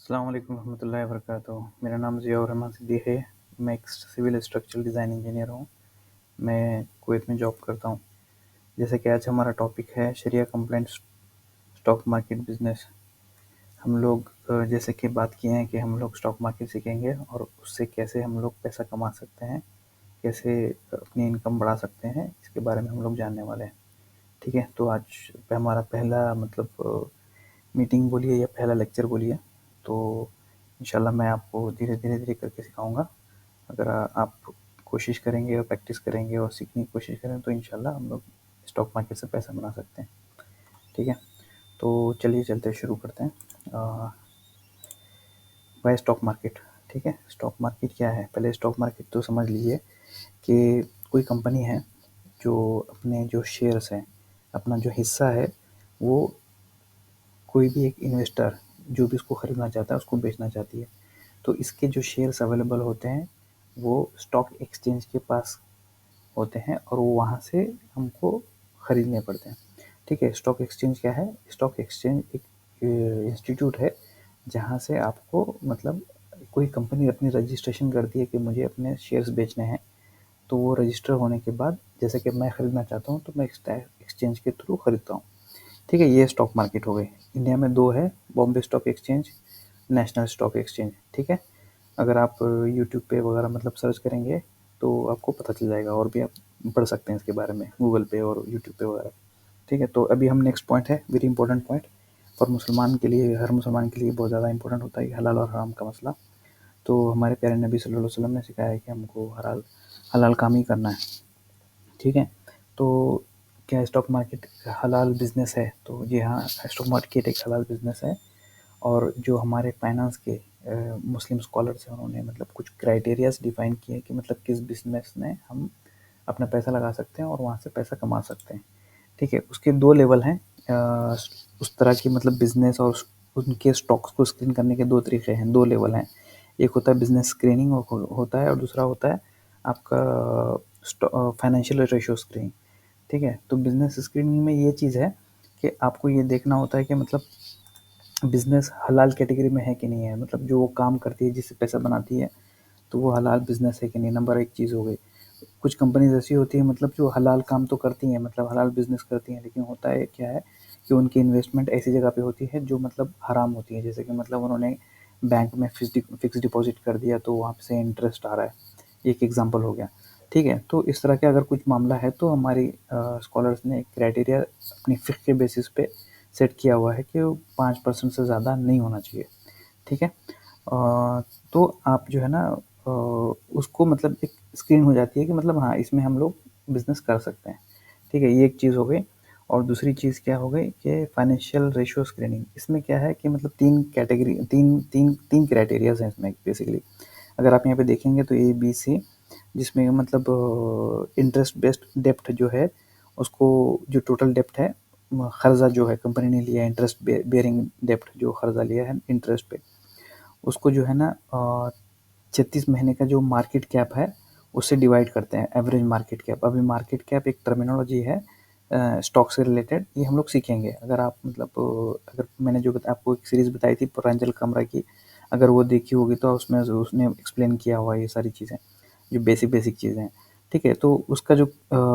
अस्सलाम वालेकुम रहमतुल्लाहि व बरकातुहू। मेरा नाम ज़ियाउर रहमान सिद्दीक़ है। मैं एक सिविल स्ट्रक्चरल डिज़ाइन इंजीनियर हूँ। मैं कुवैत में जॉब करता हूँ। जैसे कि आज हमारा टॉपिक है शरिया कंप्लाइंट स्टॉक मार्केट बिज़नेस। हम लोग जैसे कि बात किए हैं कि हम लोग स्टॉक मार्केट सीखेंगे और उससे कैसे हम लोग पैसा कमा सकते हैं, कैसे अपनी इनकम बढ़ा सकते हैं, इसके बारे में हम लोग जानने वाले हैं। ठीक है, तो आज हमारा पहला मीटिंग बोलिए या पहला लेक्चर बोलिए, तो इंशाल्लाह मैं आपको धीरे धीरे करके सिखाऊंगा। अगर आप कोशिश करेंगे और प्रैक्टिस करेंगे और सीखने की कोशिश करें तो इंशाल्लाह हम लोग स्टॉक मार्केट से पैसा बना सकते हैं। ठीक है, तो चलिए चलते शुरू करते हैं। Buy stock market. ठीक है, स्टॉक मार्केट क्या है? पहले स्टॉक मार्केट तो समझ लीजिए कि कोई कंपनी है जो अपने जो शेयर्स हैं, अपना जो हिस्सा है, वो कोई भी एक इन्वेस्टर जो भी इसको ख़रीदना चाहता है उसको बेचना चाहती है। तो इसके जो शेयर्स अवेलेबल होते हैं वो स्टॉक एक्सचेंज के पास होते हैं और वो वहाँ से हमको ख़रीदने पड़ते हैं। ठीक है, स्टॉक एक्सचेंज क्या है? स्टॉक एक्सचेंज एक इंस्टीट्यूट है जहाँ से आपको कोई कंपनी अपनी रजिस्ट्रेशन करती है कि मुझे अपने शेयर्स बेचने हैं। तो वो रजिस्टर होने के बाद जैसे कि मैं ख़रीदना चाहता हूँ तो मैं एक्सचेंज के थ्रू ख़रीदता हूँ। ठीक है, ये स्टॉक मार्केट हो गई। इंडिया में दो है, Bombay stock exchange, national stock exchange. ठीक है, अगर आप यूट्यूब पे वगैरह सर्च करेंगे तो आपको पता चल जाएगा, और भी आप पढ़ सकते हैं इसके बारे में गूगल पे और यूट्यूब पे वगैरह। ठीक है, तो अभी हम नेक्स्ट पॉइंट है, वेरी इंपॉर्टेंट पॉइंट फॉर मुसलमान के लिए, हर मुसलमान के लिए बहुत ज़्यादा इंपॉर्टेंट होता है हलाल और हराम का मसला। तो हमारे प्यारे नबी सल्लल्लाहु अलैहि वसल्लम ने सिखाया है कि हमको हलाल काम ही करना है। ठीक है, तो क्या स्टॉक मार्केट हलाल बिज़नेस है? तो जी हाँ, स्टॉक मार्केट एक हलाल बिज़नेस है। और जो हमारे फाइनेंस के मुस्लिम स्कॉलर्स हैं उन्होंने कुछ क्राइटेरियाज डिफाइन किए कि किस बिज़नेस में हम अपना पैसा लगा सकते हैं और वहाँ से पैसा कमा सकते हैं। ठीक है, उसके दो लेवल हैं। उस तरह की बिज़नेस और उनके स्टॉक्स को स्क्रीन करने के दो तरीके हैं, दो लेवल हैं। एक होता है बिज़नेस स्क्रीनिंग होता है, और दूसरा होता है आपका फाइनेंशियल रेशियो स्क्रीनिंग। ठीक है, तो बिज़नेस स्क्रीनिंग में ये चीज़ है कि आपको ये देखना होता है कि बिज़नेस हलाल कैटेगरी में है कि नहीं है, जो वो काम करती है जिससे पैसा बनाती है तो वो हलाल बिज़नेस है कि नहीं। नंबर एक चीज़ हो गई। कुछ कंपनीज ऐसी होती है जो हलाल काम तो करती हैं, हलाल बिज़नेस करती हैं, लेकिन होता है क्या है कि उनकी इन्वेस्टमेंट ऐसी जगह पे होती है जो हराम होती है। जैसे कि उन्होंने बैंक में फिक्स डिपॉजिट कर दिया तो वहाँ से इंटरेस्ट आ रहा है, एक एग्जांपल हो गया। ठीक है, तो इस तरह के अगर कुछ मामला है तो हमारी स्कॉलर्स ने एक क्राइटेरिया अपनी फ़िक्स के बेसिस पे सेट किया हुआ है कि वो 5% से ज़्यादा नहीं होना चाहिए। ठीक है, तो आप जो है ना उसको एक स्क्रीन हो जाती है कि हाँ, इसमें हम लोग बिज़नेस कर सकते हैं। ठीक है, ये एक चीज़ हो गई। और दूसरी चीज़ क्या हो गई कि फाइनेंशियल रेशियो स्क्रीनिंग। इसमें क्या है कि 3 कैटेगरी, 3 क्राइटेरियाज़ हैं इसमें बेसिकली। अगर आप यहाँ पे देखेंगे तो ए, बी, सी, जिसमें इंटरेस्ट बेस्ड डेप्ट जो है उसको, जो टोटल डेप्ट है, कर्जा जो है कंपनी ने लिया है, इंटरेस्ट बेयरिंग डेप्ट जो कर्जा लिया है इंटरेस्ट पे, उसको जो है ना 36 महीने का जो मार्केट कैप है उससे डिवाइड करते हैं, एवरेज मार्केट कैप। अभी मार्केट कैप एक टर्मिनोलॉजी है स्टॉक से रिलेटेड, ये हम लोग सीखेंगे। अगर आप अगर मैंने जो आपको एक सीरीज़ बताई थी प्रांजल कमरा की, अगर वो देखी होगी तो उसमें उसने एक्सप्लेन किया हुआ है ये सारी चीज़ें, जो बेसिक चीज़ें हैं। ठीक है, तो उसका जो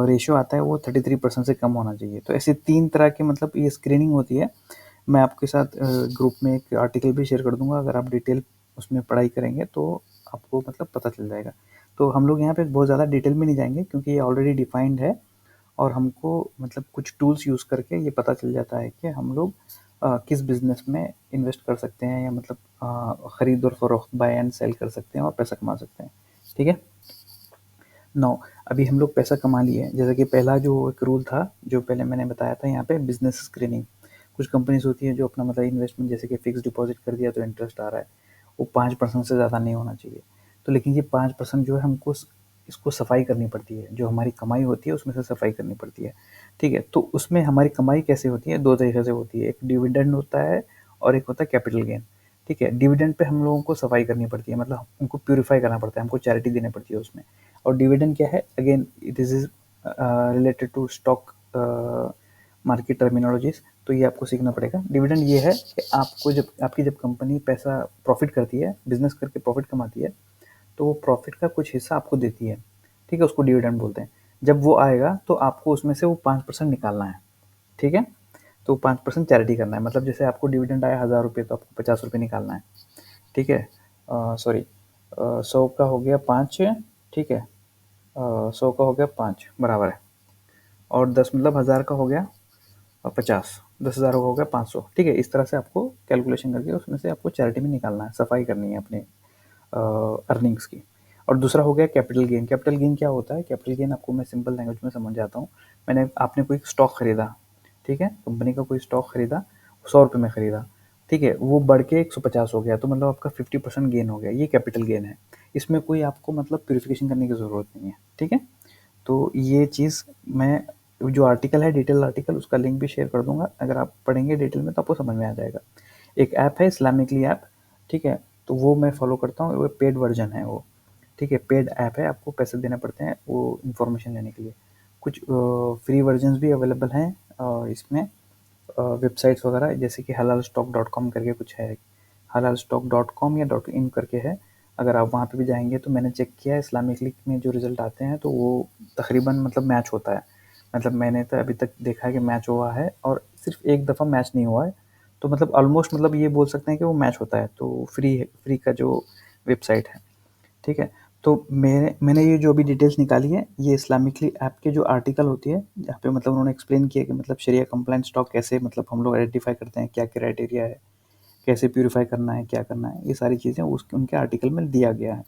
रेशियो आता है वो 33% से कम होना चाहिए। तो ऐसे 3 तरह के ये स्क्रीनिंग होती है। मैं आपके साथ ग्रुप में एक आर्टिकल भी शेयर कर दूंगा, अगर आप डिटेल उसमें पढ़ाई करेंगे तो आपको पता चल जाएगा। तो हम लोग यहाँ पे बहुत ज़्यादा डिटेल में नहीं जाएंगे क्योंकि ये ऑलरेडी डिफाइंड है, और हमको कुछ टूल्स यूज़ करके ये पता चल जाता है कि हम लोग किस बिज़नेस में इन्वेस्ट कर सकते हैं, या ख़रीद और फ़रोख्त, बाय एंड सेल कर सकते हैं और पैसा कमा सकते हैं। ठीक है, नौ, अभी हम लोग पैसा कमा लिए। जैसे कि पहला जो एक रूल था जो पहले मैंने बताया था यहाँ पे, बिज़नेस स्क्रीनिंग। कुछ कंपनीज होती है जो अपना इन्वेस्टमेंट, जैसे कि फिक्स डिपॉजिट कर दिया तो इंटरेस्ट आ रहा है, वो 5% से ज़्यादा नहीं होना चाहिए। तो लेकिन ये 5% जो है हमको इसको सफाई करनी पड़ती है, जो हमारी कमाई होती है उसमें से सफाई करनी पड़ती है। ठीक है, तो उसमें हमारी कमाई कैसे होती है? दो तरीके से होती है, एक डिविडेंड होता है और एक होता है कैपिटल गेन। ठीक है, डिविडेंड पे हम लोगों को सफाई करनी पड़ती है, उनको प्यूरिफाई करना पड़ता है, हमको चैरिटी देनी पड़ती है उसमें। और डिविडेंड क्या है? Again it is related to stock market terminologies. तो ये आपको सीखना पड़ेगा। डिविडेंड ये है कि आपको जब कंपनी पैसा प्रॉफिट करती है, बिजनेस करके प्रॉफिट कमाती है, तो वो प्रॉफिट का कुछ हिस्सा आपको देती है, ठीक है, उसको डिविडेंड बोलते हैं। जब वो आएगा तो आपको उसमें से वो 5% निकालना है, ठीक है। तो 5% चैरिटी करना है, मतलब जैसे आपको डिविडेंड आया 1000 रुपये, तो आपको 50 रुपये निकालना है, ठीक है। सॉरी, 100 का हो गया 5, ठीक है, 100 का हो गया 5 बराबर है, और 10 मतलब 1000 का हो गया 50, 10,000 का हो गया 500, ठीक है। इस तरह से आपको कैलकुलेशन करके उसमें से आपको चैरिटी में निकालना है, सफाई करनी है अपने अर्निंग्स की। और दूसरा हो गया कैपिटल गेन। कैपिटल गेन क्या होता है? कैपिटल गेन आपको मैं सिंपल लैंग्वेज में समझ जाता हूँ। आपने कोई स्टॉक खरीदा, ठीक है, कंपनी का कोई स्टॉक खरीदा, 100 रुपये में खरीदा, ठीक है, वो बढ़ के 150 हो गया, तो मतलब आपका 50% गेन हो गया, ये कैपिटल गेन है। इसमें कोई आपको मतलब प्यूरिफिकेशन करने की ज़रूरत नहीं है, ठीक है। तो ये चीज़ मैं, जो आर्टिकल है, डिटेल आर्टिकल, उसका लिंक भी शेयर कर दूंगा, अगर आप पढ़ेंगे डिटेल में तो आपको समझ में आ जाएगा। एक ऐप है इस्लामिकली ऐप, ठीक है, तो वो मैं फॉलो करता हूँ, वो पेड वर्जन है वो, ठीक है, पेड ऐप है, आपको पैसे देने पड़ते हैं वो इन्फॉर्मेशन लेने के लिए। कुछ फ्री वर्जन्स भी अवेलेबल हैं इसमें, वेबसाइट्स वगैरह, जैसे कि halalstock.com करके कुछ है, halalstock.com या .in करके है। अगर आप वहाँ पे भी जाएंगे तो मैंने चेक किया है, इस्लामिक में जो रिजल्ट आते हैं तो वो तकरीबन मतलब मैच होता है। मतलब मैंने तो अभी तक देखा है कि मैच हुआ है, और सिर्फ एक दफ़ा मैच नहीं हुआ है, तो मतलब ऑलमोस्ट मतलब ये बोल सकते हैं कि वो मैच होता है। तो फ्री का जो वेबसाइट है, ठीक है। तो मैंने ये जो अभी डिटेल्स निकाली है, ये इस्लामिकली ऐप के जो आर्टिकल होती है, जहाँ पे मतलब उन्होंने एक्सप्लेन किया कि मतलब शरिया कंप्लायंट स्टॉक कैसे मतलब हम लोग आइडेंटिफाई करते हैं, क्या क्राइटेरिया है, कैसे प्यूरिफाई करना है, क्या करना है, ये सारी चीज़ें उनके आर्टिकल में दिया गया है,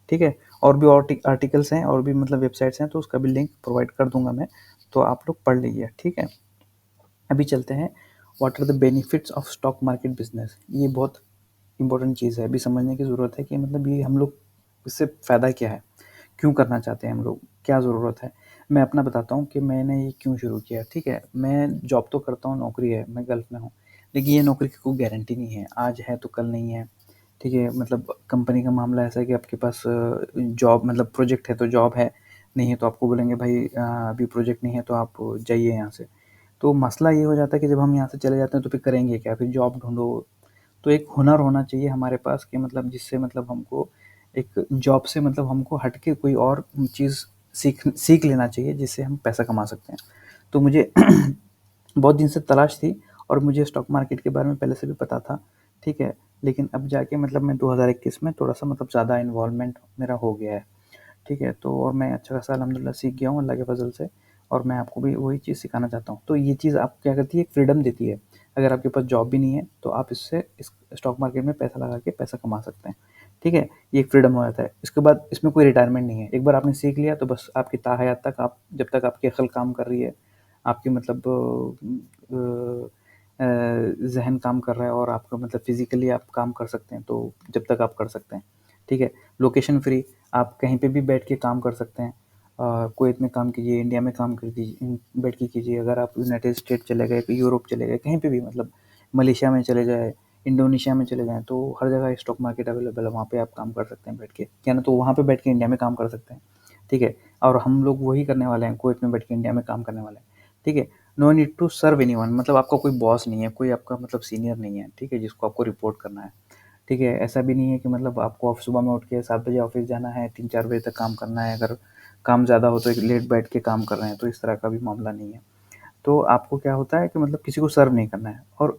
ठीक है। और भी आर्टिकल्स हैं, और भी मतलब वेबसाइट्स हैं, तो उसका भी लिंक प्रोवाइड कर दूंगा मैं, तो आप लोग पढ़ लीजिए, ठीक है। अभी चलते हैं, what are the benefits of stock market business. ये बहुत इंपॉर्टेंट चीज़ है, अभी समझने की ज़रूरत है कि मतलब ये हम लोग, इससे फ़ायदा क्या है, क्यों करना चाहते हैं हम लोग, क्या ज़रूरत है। मैं अपना बताता हूँ कि मैंने ये क्यों शुरू किया, ठीक है। मैं जॉब तो करता हूँ, नौकरी है, मैं गल्फ़ में हूँ, लेकिन ये नौकरी की कोई गारंटी नहीं है, आज है तो कल नहीं है, ठीक है। मतलब कंपनी का मामला ऐसा है कि आपके पास जॉब मतलब प्रोजेक्ट है तो जॉब है, नहीं है तो आपको बोलेंगे भाई अभी प्रोजेक्ट नहीं है तो आप जाइए यहाँ से। तो मसला ये हो जाता है कि जब हम यहाँ से चले जाते हैं तो फिर करेंगे क्या, फिर जॉब ढूंढो। तो एक हुनर होना चाहिए हमारे पास कि मतलब जिससे मतलब हमको एक जॉब से मतलब हमको हट के कोई और चीज़ सीख लेना चाहिए, जिससे हम पैसा कमा सकते हैं। तो मुझे बहुत दिन से तलाश थी, और मुझे स्टॉक मार्केट के बारे में पहले से भी पता था, ठीक है। लेकिन अब जाके मतलब मैं 2021 में थोड़ा-सा मतलब ज़्यादा इन्वॉल्वमेंट मेरा हो गया है, ठीक है। तो और मैं अच्छा खासा अल्हम्दुलिल्लाह सीख गया हूँ अल्लाह के फ़ज़ल से, और मैं आपको भी वही चीज़ सिखाना चाहता हूँ। तो ये चीज़ आपको क्या करती है, एक फ्रीडम देती है। अगर आपके पास जॉब भी नहीं है तो आप इस स्टॉक मार्केट में पैसा लगा के पैसा कमा सकते हैं, ठीक है। ये एक फ्रीडम हो जाता है। इसके बाद इसमें कोई रिटायरमेंट नहीं है, एक बार आपने सीख लिया तो बस आपकी ताहयात तक, आप जब तक आपकी अक़ल काम कर रही है, आपकी मतलब ज़हन काम कर रहा है, और आपका मतलब फ़िज़िकली आप काम कर सकते हैं, तो जब तक आप कर सकते हैं, ठीक है। लोकेशन फ्री, आप कहीं पे भी बैठ के काम कर सकते हैं। कुवैत में काम कीजिए, इंडिया में काम कर दीजिए, बैठ के कीजिए। अगर आप यूनाइटेड स्टेट चले गए, यूरोप चले गए, कहीं पे भी मतलब मलेशिया में चले जाए, इंडोनेशिया में चले जाएँ, तो हर जगह स्टॉक मार्केट अवेलेबल है, वहाँ पे आप काम कर सकते हैं बैठ के। या ना तो वहाँ पे बैठ के इंडिया में काम कर सकते हैं, ठीक है। और हम लोग वही करने वाले हैं, कुवैत में बैठ के इंडिया में काम करने वाले हैं, ठीक है। No need to serve anyone, मतलब आपका कोई बॉस नहीं है, कोई आपका मतलब सीनियर नहीं है, ठीक है, जिसको आपको रिपोर्ट करना है, ठीक है। ऐसा भी नहीं है कि मतलब आपको सुबह में उठ के 7 बजे ऑफिस जाना है, 3-4 बजे तक काम करना है, अगर काम ज़्यादा हो तो एक लेट बैठ के काम कर रहे हैं, तो इस तरह का भी मामला नहीं है। तो आपको क्या होता है कि मतलब किसी को सर्व नहीं करना है। और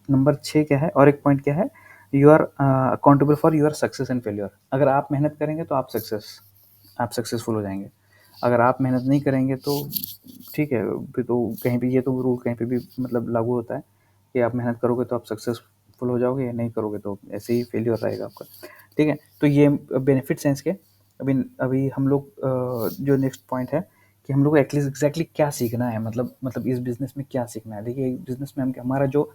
नंबर 6 क्या है, और एक पॉइंट क्या है, you are accountable for your success and failure. अगर आप मेहनत करेंगे तो आप सक्सेसफुल हो जाएंगे। अगर आप मेहनत नहीं करेंगे तो ठीक है, फिर तो कहीं भी ये तो रूल कहीं पे भी मतलब लागू होता है कि आप मेहनत करोगे तो आप सक्सेसफुल हो जाओगे, या नहीं करोगे तो ऐसे ही फेल्योर रहेगा आपका, ठीक है। तो ये बेनिफिट्स हैं इसके। अभी अभी हम लोग जो नेक्स्ट पॉइंट है कि हम लोग को एग्जैक्टली क्या सीखना है, मतलब इस बिज़नेस में क्या सीखना है। देखिए, बिज़नेस में हम हमारा जो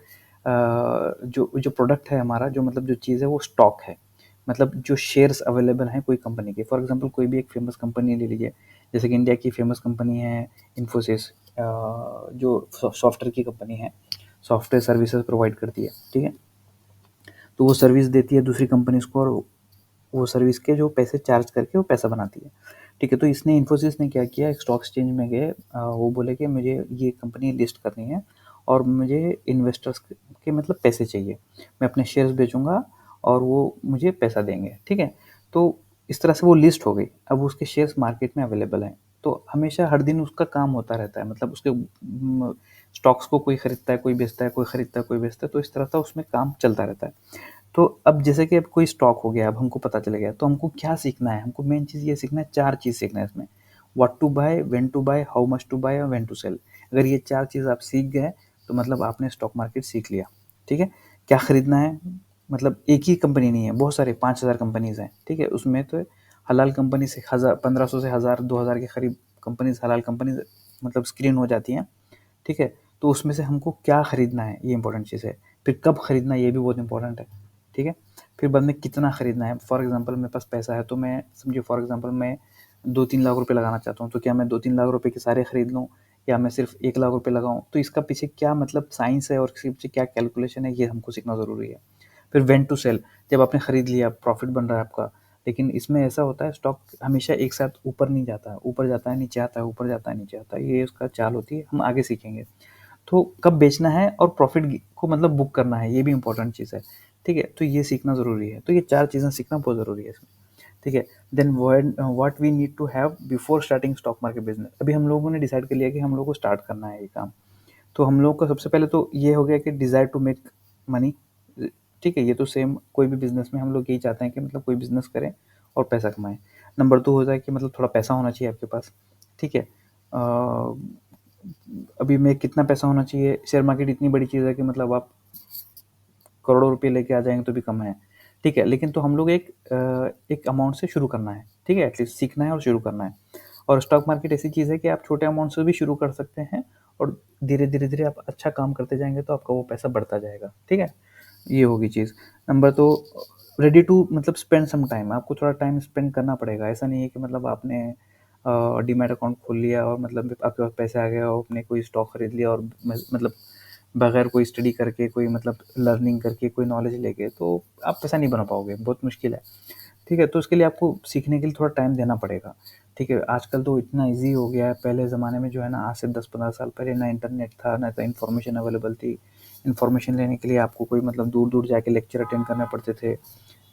प्रोडक्ट है, हमारा जो मतलब जो चीज़ है वो स्टॉक है, मतलब जो शेयर्स अवेलेबल हैं कोई कंपनी के। फॉर एग्जांपल कोई भी एक फेमस कंपनी ले लीजिए, जैसे कि इंडिया की फेमस कंपनी है इन्फोसिस, जो सॉफ्टवेयर की कंपनी है, सॉफ्टवेयर सर्विसेज प्रोवाइड करती है, ठीक है। तो वो सर्विस देती है दूसरी कंपनीज को, और वो सर्विस के जो पैसे चार्ज करके वो पैसा बनाती है, ठीक है। तो इसने इन्फोसिस ने क्या किया, एक स्टॉक एक्सचेंज में गए, वो बोले कि मुझे ये कंपनी लिस्ट करनी है, और मुझे इन्वेस्टर्स के मतलब पैसे चाहिए, मैं अपने शेयर्स बेचूंगा और वो मुझे पैसा देंगे, ठीक है। तो इस तरह से वो लिस्ट हो गई, अब उसके शेयर्स मार्केट में अवेलेबल हैं। तो हमेशा हर दिन उसका काम होता रहता है, मतलब उसके स्टॉक्स को कोई खरीदता है, कोई बेचता है, कोई खरीदता है, कोई बेचता है, तो इस तरह का उसमें काम चलता रहता है। तो अब जैसे कि अब कोई स्टॉक हो गया, अब हमको पता चल गया, तो हमको क्या सीखना है, हमको मेन चीज़ ये सीखना है, 4 चीज़ सीखना है इसमें। What to buy, when to buy, how much to buy और व्हेन टू सेल। अगर ये 4 चीज़ आप सीख गए, तो मतलब आपने स्टॉक मार्केट सीख लिया, ठीक है। क्या खरीदना है, मतलब एक ही कंपनी नहीं है, बहुत सारे 5000 कंपनीज़ हैं, ठीक है। उसमें तो हलाल कंपनी से 1500 से 1000 2000 के करीब कंपनीज़, हलाल कंपनीज़ मतलब स्क्रीन हो जाती हैं, ठीक है। तो उसमें से हमको क्या खरीदना है, ये इंपॉर्टेंट चीज़ है। फिर कब खरीदना है, ये भी बहुत इंपॉर्टेंट है, ठीक है। फिर बाद में कितना खरीदना है, फॉर एग्जांपल मेरे पास पैसा है, तो मैं समझिए फॉर एग्जांपल मैं 2-3 लाख रुपए लगाना चाहता हूँ, तो क्या मैं 2-3 लाख रुपए के सारे खरीद लूँ, या मैं सिर्फ 1 लाख रुपए लगाऊँ? तो इसका पीछे क्या मतलब साइंस है और इसके पीछे क्या कैलकुलेशन है, ये हमको सीखना ज़रूरी है। फिर व्हेन टू सेल, जब आपने खरीद लिया, प्रॉफिट बन रहा है आपका, लेकिन इसमें ऐसा होता है स्टॉक हमेशा एक साथ ऊपर नहीं जाता है, ऊपर जाता है, नीचे आता है, ऊपर जाता है, नीचे आता है, ये उसका चाल होती है, हम आगे सीखेंगे। तो कब बेचना है और प्रॉफिट को मतलब बुक करना है, ये भी इंपॉर्टेंट चीज़ है, ठीक है। तो ये सीखना ज़रूरी है, तो ये 4 चीज़ें सीखना बहुत ज़रूरी है इसमें, ठीक है। Then what we need to have before starting stock market business. अभी हम लोगों ने डिसाइड कर लिया कि हम लोग को स्टार्ट करना है ये काम। तो हम लोग का सबसे पहले तो ये हो गया कि डिज़ायर टू मेक मनी, ठीक है। ये तो सेम कोई भी बिज़नेस में हम लोग यही चाहते हैं कि मतलब कोई बिज़नेस करें और पैसा कमाएँ। नंबर 2 होता है कि मतलब थोड़ा पैसा होना चाहिए आपके पास, ठीक है। अभी मैं कितना पैसा होना चाहिए, शेयर मार्केट इतनी बड़ी चीज़ है कि मतलब आप करोड़ों रुपए लेके आ जाएँगे तो भी कम है, ठीक है। लेकिन तो हम लोग एक अमाउंट से शुरू करना है, ठीक है, एटलीस्ट सीखना है और शुरू करना है। और स्टॉक मार्केट ऐसी चीज़ है कि आप छोटे अमाउंट से भी शुरू कर सकते हैं, और धीरे-धीरे आप अच्छा काम करते जाएँगे तो आपका वो पैसा बढ़ता जाएगा, ठीक है। ये होगी चीज़। नंबर 2, रेडी टू मतलब स्पेंड सम टाइम, आपको थोड़ा टाइम स्पेंड करना पड़ेगा। ऐसा नहीं है कि मतलब आपने डीमैट अकाउंट खोल लिया और मतलब आपके पास पैसे आ गए और आपने कोई स्टॉक खरीद लिया और मतलब बगैर कोई स्टडी करके, कोई मतलब लर्निंग करके, कोई नॉलेज लेके, तो आप पैसा नहीं बना पाओगे, बहुत मुश्किल है, ठीक है। तो उसके लिए आपको सीखने के लिए थोड़ा टाइम देना पड़ेगा, ठीक है। आजकल तो इतना ईज़ी हो गया है, पहले ज़माने में जो है ना, आज से 10-15 साल पहले ना इंटरनेट था, ना तो इन्फॉर्मेशन अवेलेबल थी। इन्फॉर्मेशन लेने के लिए आपको कोई मतलब दूर-दूर जाके लेक्चर अटेंड करने पड़ते थे,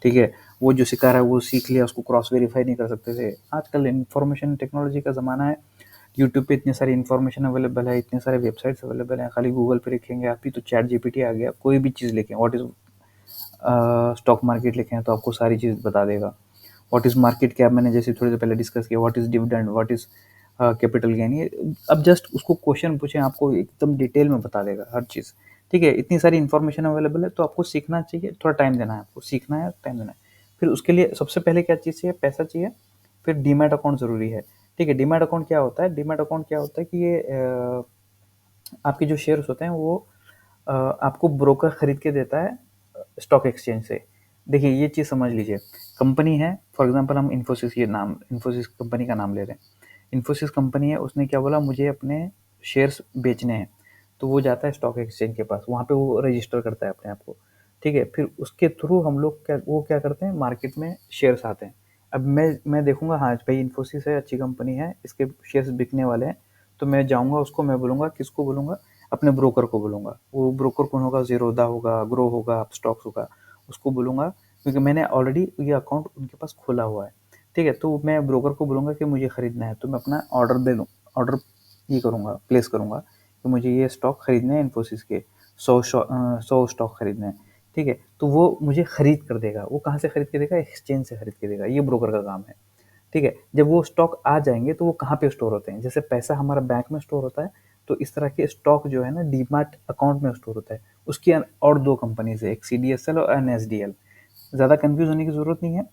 ठीक है। वो जो सिखा रहा है वो सीख लिया, उसको क्रॉस वेरीफाई नहीं कर सकते थे। आजकल इन्फॉर्मेशन टेक्नोलॉजी का ज़माना है, यूट्यूब पे इतनी सारी इन्फॉर्मेशन अवेलेबल है, इतने सारे वेबसाइट्स अवेलेबल हैं, खाली गूगल पे लिखेंगे आप ही तो चैट जीपीटी आ गया, कोई भी चीज़ लिखें, व्हाट इज़ स्टॉक मार्केट लिखें तो आपको सारी चीज़ बता देगा। व्हाट इज़ मार्केट कैप, मैंने जैसे थोड़ी देर पहले डिस्कस किया, what is dividend, what is capital gain, ये अब जस्ट उसको क्वेश्चन पूछें, आपको एकदम डिटेल में बता देगा हर चीज़, ठीक है। इतनी सारी इन्फॉर्मेशन अवेलेबल है, तो आपको सीखना चाहिए, थोड़ा टाइम देना है आपको, सीखना है, टाइम देना है। फिर उसके लिए सबसे पहले क्या चीज़ चाहिए, पैसा चाहिए। फिर डीमैट अकाउंट ज़रूरी है, ठीक है। डीमैट अकाउंट क्या होता है, डीमैट अकाउंट क्या होता है कि ये आपके जो शेयर्स होते हैं वो आपको ब्रोकर खरीद के देता है स्टॉक एक्सचेंज से। देखिए ये चीज़ समझ लीजिए, कंपनी है, फॉर एग्जांपल हम इन्फोसिस, ये नाम इन्फोसिस कंपनी का नाम ले रहे हैं। इन्फोसिस कंपनी है, उसने क्या बोला, मुझे अपने शेयर्स बेचने हैं, तो वो जाता है स्टॉक एक्सचेंज के पास, वहाँ पे वो रजिस्टर करता है अपने आप को, ठीक है। फिर उसके थ्रू हम लोग क्या करते हैं, मार्केट में शेयर्स आते हैं। अब मैं देखूंगा, हाँ भाई इन्फोसिस है, अच्छी कंपनी है, इसके शेयर्स बिकने वाले हैं, तो मैं जाऊंगा उसको, मैं बोलूंगा, किसको बोलूंगा, अपने ब्रोकर को बोलूंगा। वो ब्रोकर कौन होगा, ज़ीरोधा होगा, ग्रो होगा, स्टॉक्स होगा, उसको बोलूंगा, क्योंकि मैंने ऑलरेडी ये अकाउंट उनके पास खोला हुआ है, ठीक है। तो मैं ब्रोकर को बोलूंगा कि मुझे खरीदना है, तो मैं अपना ऑर्डर दे दूँ, ऑर्डर ये करूँगा, प्लेस करूँगा कि मुझे ये स्टॉक खरीदने हैं इन्फोसिस के, 100 स्टॉक खरीदने हैं, ठीक है। तो वो मुझे खरीद कर देगा, वो कहाँ से खरीद के देगा, एक्सचेंज से खरीद के देगा, ये ब्रोकर का काम है, ठीक है। जब वो स्टॉक आ जाएंगे तो वो कहाँ पे स्टोर होते हैं, जैसे पैसा हमारा बैंक में स्टोर होता है, तो इस तरह के स्टॉक जो है ना डीमैट अकाउंट में स्टोर होता है। उसकी और 2 कंपनीज है, एक सीडीएसएल और एनएसडीएल। ज़्यादा कंफ्यूज होने की ज़रूरत नहीं है,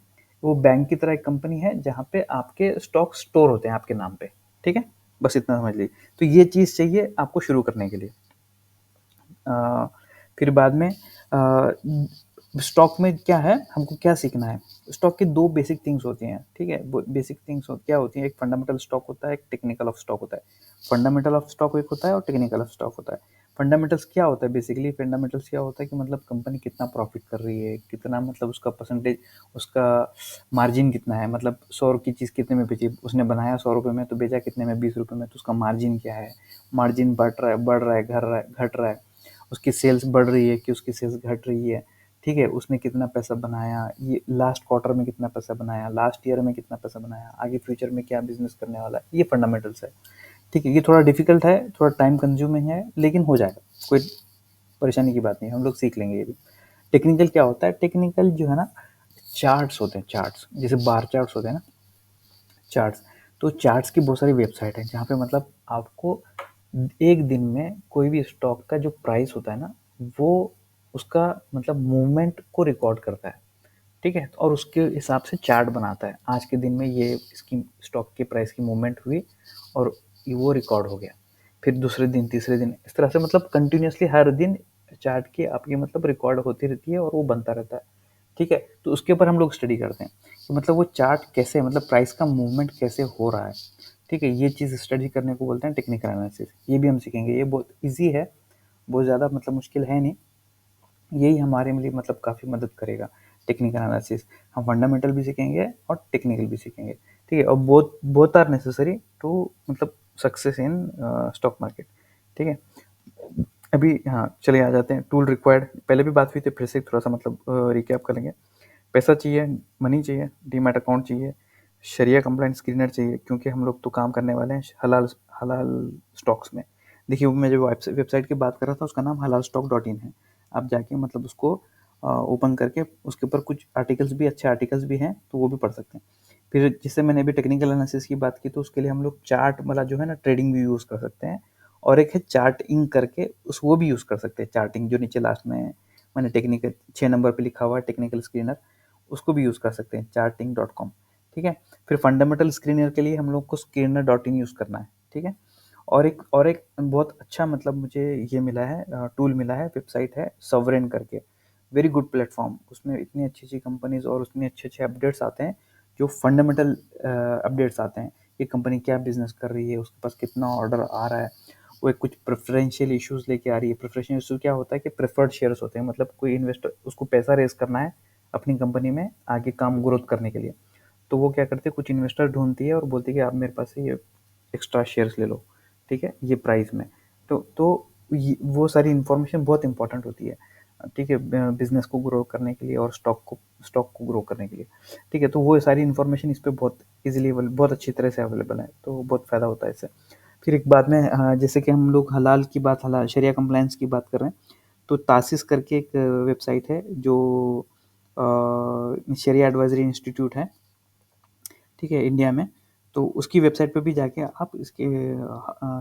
वो बैंक की तरह एक कंपनी है जहाँ पे आपके स्टॉक स्टोर होते हैं आपके नाम पे, ठीक है। बस इतना समझ लीजिए, तो ये चीज़ चाहिए आपको शुरू करने के लिए। अ, फिर बाद में स्टॉक में क्या है, हमको क्या सीखना है। स्टॉक की 2 बेसिक थिंग्स होती हैं, ठीक है। बेसिक थिंग्स क्या होती हैं, एक फंडामेंटल स्टॉक होता है, एक टेक्निकल ऑफ स्टॉक होता है। फंडामेंटल ऑफ स्टॉक एक होता है और टेक्निकल ऑफ स्टॉक होता है। फंडामेंटल्स क्या होता है बेसिकली? फंडामेंटल्स क्या होता है कि मतलब कंपनी कितना प्रॉफिट कर रही है, कितना मतलब उसका परसेंटेज, उसका मार्जिन कितना है, मतलब 100 की चीज़ कितने में बेची, उसने बनाया 100 रुपये में तो बेचा कितने में, 20 रुपये में, तो उसका मार्जिन क्या है, मार्जिन बढ़ रहा है, घट रहा है, उसकी सेल्स बढ़ रही है कि उसकी सेल्स घट रही है, ठीक है, उसने कितना पैसा बनाया, ये लास्ट क्वार्टर में कितना पैसा बनाया, लास्ट ईयर में कितना पैसा बनाया, आगे फ्यूचर में क्या बिजनेस करने वाला है, ये फंडामेंटल्स है। ठीक है, ये थोड़ा डिफिकल्ट है, थोड़ा टाइम कंज्यूमिंग है, लेकिन हो जाएगा, कोई परेशानी की बात नहीं, हम लोग सीख लेंगे ये भी। टेक्निकल क्या होता है? टेक्निकल जो है ना, चार्ट्स होते हैं, चार्ट्स जैसे बार चार्ट्स होते हैं ना, चार्ट्स, तो चार्ट्स की बहुत सारी वेबसाइट है जहाँ पे मतलब आपको एक दिन में कोई भी स्टॉक का जो प्राइस होता है ना, वो उसका मतलब मूवमेंट को रिकॉर्ड करता है, ठीक है, और उसके हिसाब से चार्ट बनाता है, आज के दिन में ये इसकी स्टॉक के प्राइस की मूवमेंट हुई और वो रिकॉर्ड हो गया, फिर दूसरे दिन, तीसरे दिन, इस तरह से मतलब कंटिन्यूसली हर दिन चार्ट की आपकी मतलब रिकॉर्ड होती रहती है और वो बनता रहता है, ठीक है। तो उसके ऊपर हम लोग स्टडी करते हैं कि मतलब वो चार्ट कैसे, मतलब प्राइस का मूवमेंट कैसे हो रहा है, ठीक है, ये चीज़ स्टडी करने को बोलते हैं टेक्निकल एनालिसिस। ये भी हम सीखेंगे, ये बहुत ईजी है, बहुत ज़्यादा मतलब मुश्किल है नहीं, यही हमारे लिए मतलब काफ़ी मदद करेगा टेक्निकल एनालिसिस। हम फंडामेंटल भी सीखेंगे और टेक्निकल भी सीखेंगे, ठीक है, और both both are necessary to मतलब सक्सेस इन स्टॉक मार्केट, ठीक है। अभी हाँ, चलिए आ जाते हैं टूल रिक्वायर्ड, पहले भी बात हुई थी, फिर से थोड़ा सा मतलब रिकैप कर लेंगे। पैसा चाहिए, मनी चाहिए, डीमैट अकाउंट चाहिए, शरिया कंप्लाइंट स्क्रीनर चाहिए, क्योंकि हम लोग तो काम करने वाले हैं हलाल हलाल स्टॉक्स में। देखिए, मैं जो वेबसाइट की बात कर रहा था उसका नाम हलाल स्टॉक डॉट इन है, आप जाके मतलब उसको ओपन करके उसके ऊपर कुछ आर्टिकल्स भी, अच्छे आर्टिकल्स भी हैं तो वो भी पढ़ सकते हैं। फिर जिससे मैंने अभी टेक्निकल एनालिसिस की बात की, तो उसके लिए हम लोग चार्ट वाला जो है ना, ट्रेडिंग भी यूज़ कर सकते हैं, और एक है चार्टिंग करके, उस वो भी यूज़ कर सकते हैं, चार्टिंग जो नीचे लास्ट में मैंने टेक्निकल 6 नंबर पे लिखा हुआ है टेक्निकल स्क्रीनर, उसको भी यूज़ कर सकते हैं, charting.com, ठीक है। फिर फंडामेंटल स्क्रीनर के लिए हम लोग को screener.in यूज़ करना है, ठीक है। और एक बहुत अच्छा मतलब मुझे ये मिला है, टूल मिला है, वेबसाइट है सॉवरेन करके, वेरी गुड प्लेटफॉर्म, उसमें इतनी अच्छी अच्छी कंपनीज और उतने अच्छे अच्छे अपडेट्स आते हैं, जो फंडामेंटल अपडेट्स आते हैं कि कंपनी क्या बिजनेस कर रही है, उसके पास कितना ऑर्डर आ रहा है, वो एक कुछ प्रेफरेंशियल इश्यूज लेके आ रही है। प्रेफरेंशियल इशू क्या होता है कि प्रेफर्ड शेयर्स होते हैं, मतलब कोई इन्वेस्टर उसको पैसा रेज करना है अपनी कंपनी में आगे काम ग्रोथ करने के लिए, तो वो क्या करते हैं, कुछ इन्वेस्टर ढूंढती है और बोलती है कि आप मेरे पास से ये एक्स्ट्रा शेयर्स ले लो, ठीक है, ये प्राइस में। तो वो सारी इन्फॉर्मेशन बहुत इंपॉर्टेंट होती है, ठीक है, बिजनेस को ग्रो करने के लिए और स्टॉक को ग्रो करने के लिए, ठीक है। तो वो सारी इन्फॉर्मेशन इस पर बहुत इजीली, बहुत अच्छी तरह से अवेलेबल है, तो बहुत फ़ायदा होता है इससे। फिर एक बाद में जैसे कि हम लोग हलाल की बात, हलाल शरिया कंप्लायंस की बात कर रहे हैं, तो तासिस करके एक वेबसाइट है जो शरिया एडवाइजरी इंस्टीट्यूट है, ठीक है, इंडिया में। तो उसकी वेबसाइट पे भी जाके आप इसके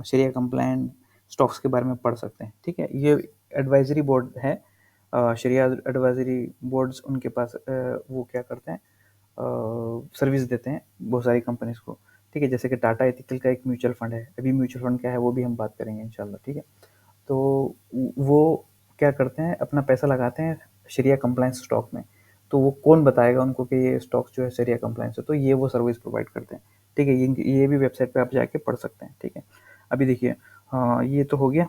शरिया कंप्लायंट स्टॉक्स के बारे में पढ़ सकते हैं, ठीक है। ये एडवाइजरी बोर्ड है, शरिया एडवाइजरी बोर्ड्स, उनके पास वो क्या करते हैं, सर्विस देते हैं बहुत सारी कंपनीज को, ठीक है, जैसे कि टाटा एथिकल का एक म्यूचुअल फंड है, अभी म्यूचुअल फंड क्या है वो भी हम बात करेंगे इंशाल्लाह, ठीक है। तो वो क्या करते हैं, अपना पैसा लगाते हैं शरिया कंप्लायंस स्टॉक में, तो वो कौन बताएगा उनको कि ये स्टॉक जो है शरिया कंप्लायंस है, तो ये वो सर्विस प्रोवाइड करते हैं, ठीक है। ये भी वेबसाइट पे आप जाके पढ़ सकते हैं, ठीक है। अभी देखिए, हाँ, ये तो हो गया,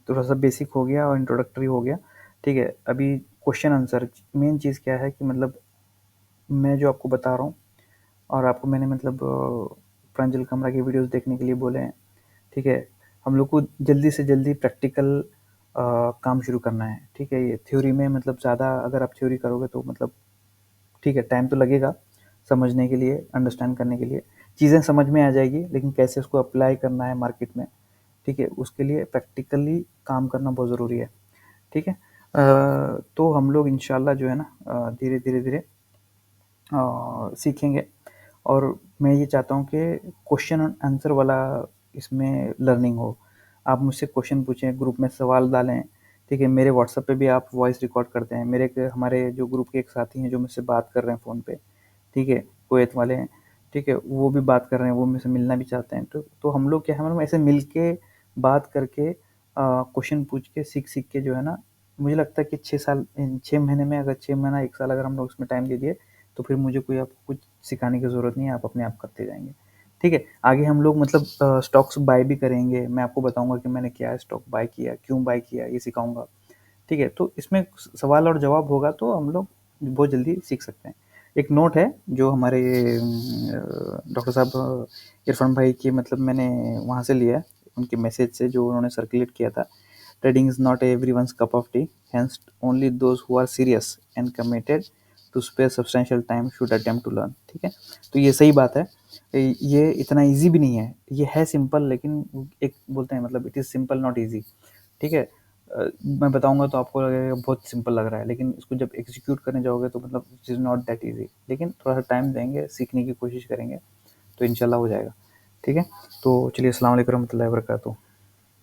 थोड़ा सा बेसिक हो गया और इंट्रोडक्टरी हो गया, ठीक है। अभी क्वेश्चन आंसर, मेन चीज़ क्या है कि मतलब मैं जो आपको बता रहा हूँ, और आपको मैंने मतलब प्रांजल कमरा की वीडियोस देखने के लिए बोले हैं, ठीक है। हम लोग को जल्दी से जल्दी प्रैक्टिकल काम शुरू करना है, ठीक है। ये थ्योरी में मतलब ज़्यादा अगर आप थ्योरी करोगे तो मतलब ठीक है, टाइम तो लगेगा समझने के लिए, अंडरस्टैंड करने के लिए, चीज़ें समझ में आ जाएगी, लेकिन कैसे उसको अप्लाई करना है मार्केट में, ठीक है, उसके लिए प्रैक्टिकली काम करना बहुत ज़रूरी है, ठीक है। तो हम लोग इंशाल्लाह जो है ना धीरे धीरे धीरे सीखेंगे, और मैं ये चाहता हूँ कि क्वेश्चन आंसर वाला इसमें लर्निंग हो, आप मुझसे क्वेश्चन पूछें, ग्रुप में सवाल डालें, ठीक है। मेरे व्हाट्सएप पे भी आप वॉइस रिकॉर्ड करते हैं, हमारे जो ग्रुप के एक साथी हैं जो मुझसे बात कर रहे हैं फ़ोन पे, ठीक है, कुवैत वाले हैं, ठीक है, वो भी बात कर रहे हैं, वो मुझसे मिलना भी चाहते हैं, तो हम लोग क्या है, मतलब ऐसे मिल के बात करके क्वेश्चन पूछ के सीख सीख के जो है ना, मुझे लगता है कि 6 महीने में, अगर 6 महीना 1 साल अगर हम लोग उसमें टाइम दे दिए, तो फिर मुझे कोई आपको कुछ सिखाने की ज़रूरत नहीं है, आप अपने आप करते जाएंगे, ठीक है? आगे हम लोग मतलब स्टॉक्स बाय भी करेंगे, मैं आपको बताऊँगा कि मैंने क्या स्टॉक बाय किया, क्यों बाय किया, ये सिखाऊँगा, ठीक है? तो इसमें सवाल और जवाब होगा तो हम लोग बहुत जल्दी सीख सकते हैं। एक नोट है जो हमारे डॉक्टर साहब इरफान भाई की मतलब मैंने वहाँ से लिया है, उनके मैसेज से जो उन्होंने सर्कुलेट किया था। Trading is not everyone's cup of tea, hence only those who are serious and committed to spare substantial time should attempt to learn, ठीक है? तो ये सही बात है। ये इतना ईज़ी भी नहीं है, ये है सिंपल लेकिन एक बोलते हैं मतलब it is simple not easy, ठीक है? मैं बताऊँगा तो आपको लगेगा बहुत सिंपल लग रहा है, लेकिन इसको जब एग्जीक्यूट करने जाओगे तो मतलब it is not that easy, लेकिन थोड़ा-सा टाइम देंगे, सीखने की कोशिश करेंगे, तो इंशाल्लाह हो जाएगा, ठीक है? तो चलिए अस्सलाम वालेकुम रहमतुल्लाहि व बरकातहू।